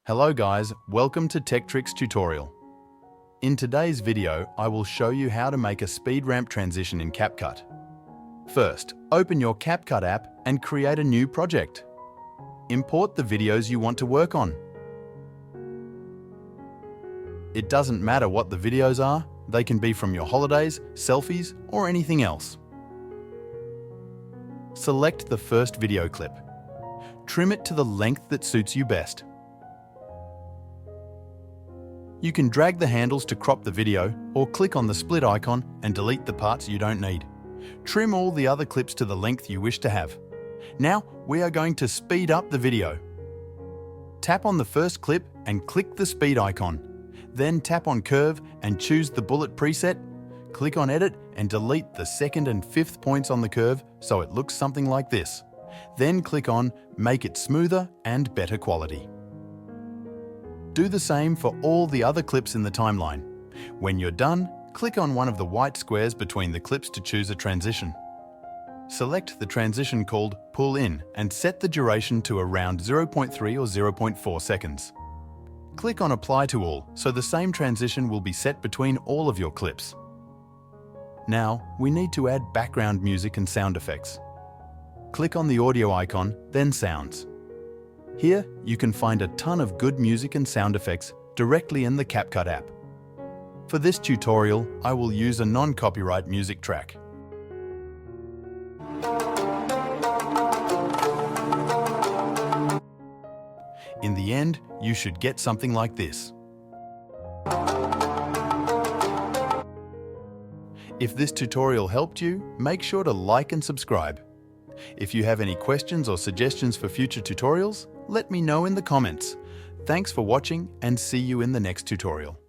Hello guys, welcome to Tech Tricks tutorial. In today's video, I will show you how to make a speed ramp transition in CapCut. First, open your CapCut app and create a new project. Import the videos you want to work on. It doesn't matter what the videos are, they can be from your holidays, selfies, or anything else. Select the first video clip. Trim it to the length that suits you best. You can drag the handles to crop the video or click on the split icon and delete the parts you don't need. Trim all the other clips to the length you wish to have. Now we are going to speed up the video. Tap on the first clip and click the speed icon. Then tap on curve and choose the bullet preset. Click on edit and delete the second and fifth points on the curve so it looks something like this. Then click on make it smoother and better quality. Do the same for all the other clips in the timeline. When you're done, click on one of the white squares between the clips to choose a transition. Select the transition called Pull In and set the duration to around 0.3 or 0.4 seconds. Click on Apply to All so the same transition will be set between all of your clips. Now, we need to add background music and sound effects. Click on the audio icon, then Sounds. Here, you can find a ton of good music and sound effects directly in the CapCut app. For this tutorial, I will use a non-copyright music track. In the end, you should get something like this. If this tutorial helped you, make sure to like and subscribe. If you have any questions or suggestions for future tutorials, let me know in the comments. Thanks for watching and see you in the next tutorial.